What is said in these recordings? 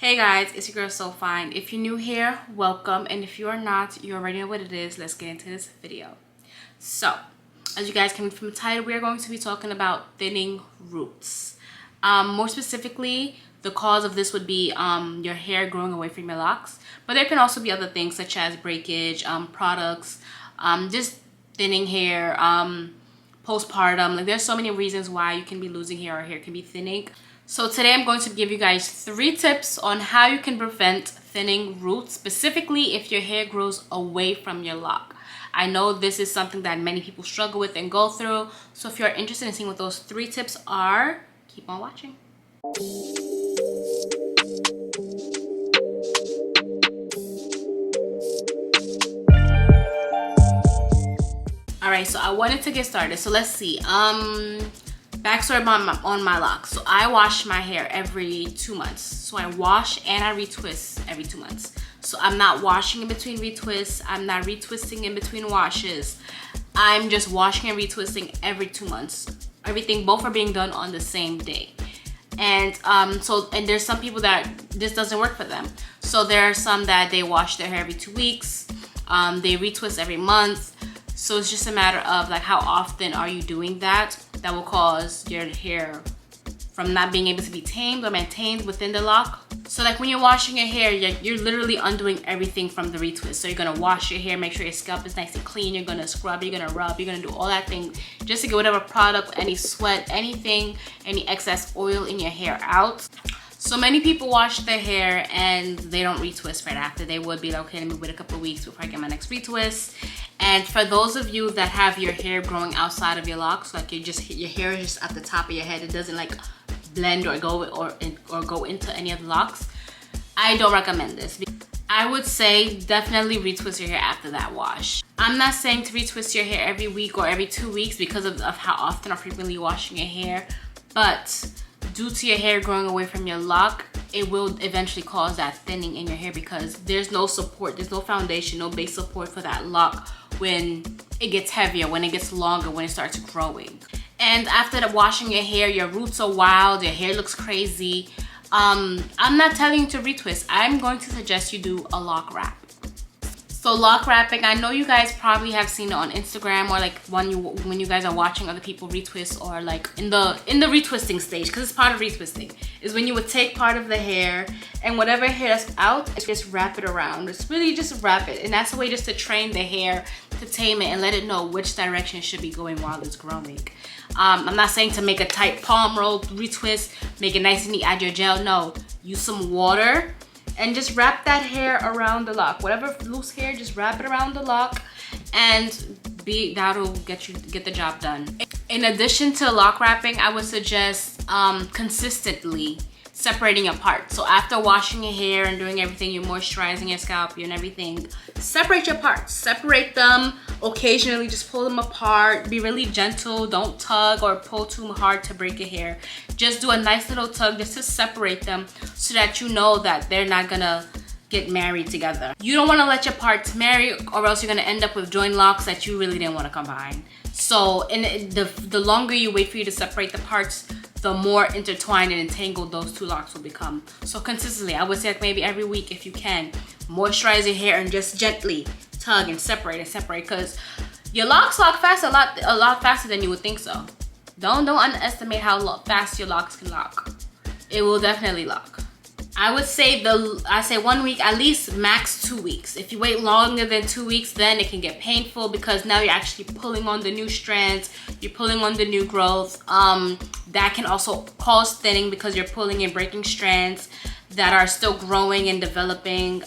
Hey guys, it's your girl Sofineee. If you're new here, welcome, and if you are not, you already know what it is. Let's get into this video. So, as you guys can read from the title, we are going to be talking about thinning roots. More specifically, the cause of this would be your hair growing away from your locks, but there can also be other things such as breakage, products, just thinning hair, postpartum. Like, there's so many reasons why you can be losing hair or hair can be thinning. So today I'm going to give you guys 3 tips on how you can prevent thinning roots, specifically if your hair grows away from your lock. I know this is something that many people struggle with and go through. So if you're interested in seeing what those 3 tips are, keep on watching. Alright, so I wanted to get started. So let's see. Backstory on my locks. So I wash my hair every 2 months. So I wash and I retwist every 2 months. So I'm not washing in between retwists. I'm not retwisting in between washes. I'm just washing and retwisting every 2 months. Both are being done on the same day. And and there's some people that this doesn't work for them. So there are some that they wash their hair every 2 weeks. They retwist every month. So it's just a matter of like how often are you doing that will cause your hair from not being able to be tamed or maintained within the lock. So like when you're washing your hair, you're literally undoing everything from the retwist. So you're gonna wash your hair, make sure your scalp is nice and clean. You're gonna scrub, you're gonna rub, you're gonna do all that thing just to get whatever product, any sweat, anything, any excess oil in your hair out. So many people wash their hair and they don't retwist right after. They would be like, okay, let me wait a couple of weeks before I get my next retwist. And for those of you that have your hair growing outside of your locks, like your hair is just at the top of your head, it doesn't like blend or go into any of the locks, I don't recommend this. I would say definitely retwist your hair after that wash. I'm not saying to retwist your hair every week or every 2 weeks because of how often or frequently you're washing your hair, but due to your hair growing away from your lock, it will eventually cause that thinning in your hair because there's no support, there's no foundation, no base support for that lock when it gets heavier, when it gets longer, when it starts growing. And after the washing your hair, your roots are wild, your hair looks crazy. I'm not telling you to retwist. I'm going to suggest you do a lock wrap. So lock wrapping, I know you guys probably have seen it on Instagram or like when you guys are watching other people retwist or like in the retwisting stage, because it's part of retwisting, is when you would take part of the hair and whatever hair that's out, just wrap it around. It's really just wrap it, and that's a way just to train the hair, to tame it and let it know which direction it should be going while it's growing. I'm not saying to make a tight palm roll retwist, make it nice and neat, add your gel. No, use some water and just wrap that hair around the lock. Whatever loose hair, just wrap it around the lock and that'll get the job done. In addition to lock wrapping, I would suggest consistently separating your parts. So after washing your hair and doing everything, you're moisturizing your scalp and everything, separate your parts. Separate them occasionally, just pull them apart. Be really gentle, don't tug or pull too hard to break your hair. Just do a nice little tug just to separate them so that you know that they're not gonna get married together. You don't wanna let your parts marry or else you're gonna end up with joint locks that you really didn't wanna combine. So the longer you wait for you to separate the parts, the more intertwined and entangled those 2 locks will become. So consistently, I would say like maybe every week if you can, moisturize your hair and just gently tug and separate because your locks lock fast a lot faster than you would think so. Don't underestimate how fast your locks can lock. It will definitely lock. I would say 1 week, at least max 2 weeks. If you wait longer than 2 weeks, then it can get painful because now you're actually pulling on the new strands, you're pulling on the new growth. That can also cause thinning because you're pulling and breaking strands that are still growing and developing.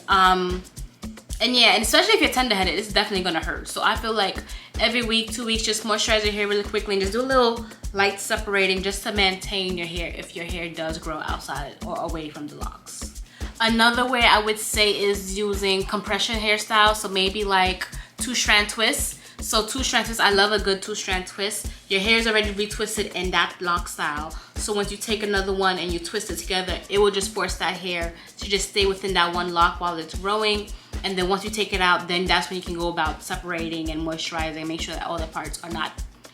And yeah, and especially if you're tender-headed, it's definitely gonna hurt. So I feel like every week, 2 weeks, just moisturize your hair really quickly and just do a little light separating just to maintain your hair if your hair does grow outside or away from the locks. Another way I would say is using compression hairstyles. So maybe like 2-strand twists. So 2-strand twists, I love a good 2-strand twist. Your hair is already retwisted in that lock style. So once you take another one and you twist it together, it will just force that hair to just stay within that one lock while it's growing. And then once you take it out, then that's when you can go about separating and moisturizing, make sure that all the parts are not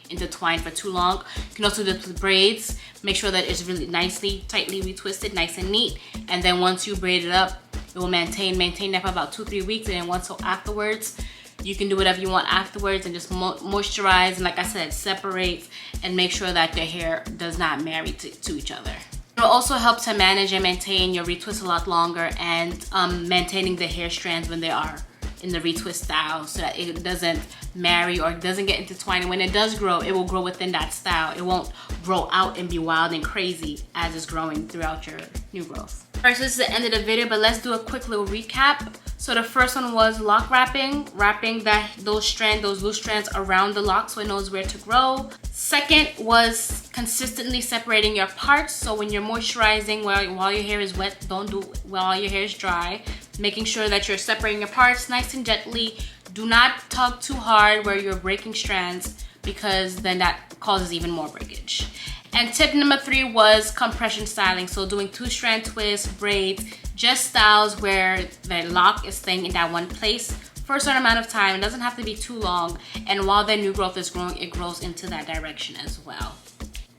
intertwined for too long. You can also do the braids. Make sure that it's really nicely, tightly retwisted, nice and neat. And then once you braid it up, it will maintain that for about 2-3 weeks. And then once afterwards, you can do whatever you want afterwards and just moisturize. And like I said, separate and make sure that the hair does not marry to each other. It will also help to manage and maintain your retwist a lot longer, and maintaining the hair strands when they are in the retwist style, so that it doesn't marry or it doesn't get intertwined. And when it does grow, it will grow within that style. It won't grow out and be wild and crazy as it's growing throughout your new growth. All right, so this is the end of the video, but let's do a quick little recap. So the first one was lock wrapping those loose strands around the lock so it knows where to grow. Second was consistently separating your parts. So when you're moisturizing while your hair is wet, don't do it while your hair is dry. Making sure that you're separating your parts nice and gently. Do not tug too hard where you're breaking strands, because then that causes even more breakage. And tip number 3 was compression styling. So doing 2-strand twists, braids, just styles where the lock is staying in that one place for a certain amount of time. It doesn't have to be too long. And while the new growth is growing, it grows into that direction as well.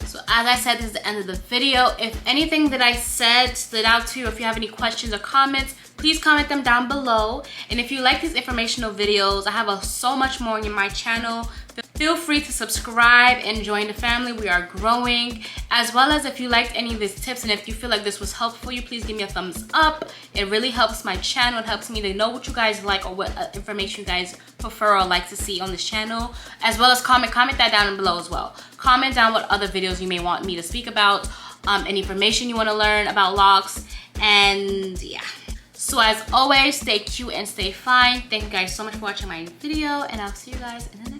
So as I said, this is the end of the video. If anything that I said stood out to you, if you have any questions or comments, please comment them down below. And if you like these informational videos, I have so much more in my channel. Feel free to subscribe and join the family. We are growing. As well as if you liked any of these tips and if you feel like this was helpful for you, please give me a thumbs up. It really helps my channel. It helps me to know what you guys like or what information you guys prefer or like to see on this channel. As well as comment that down below as well. Comment down what other videos you may want me to speak about, any information you want to learn about locks, and yeah. So as always, stay cute and stay fine. Thank you guys so much for watching my video, and I'll see you guys in the next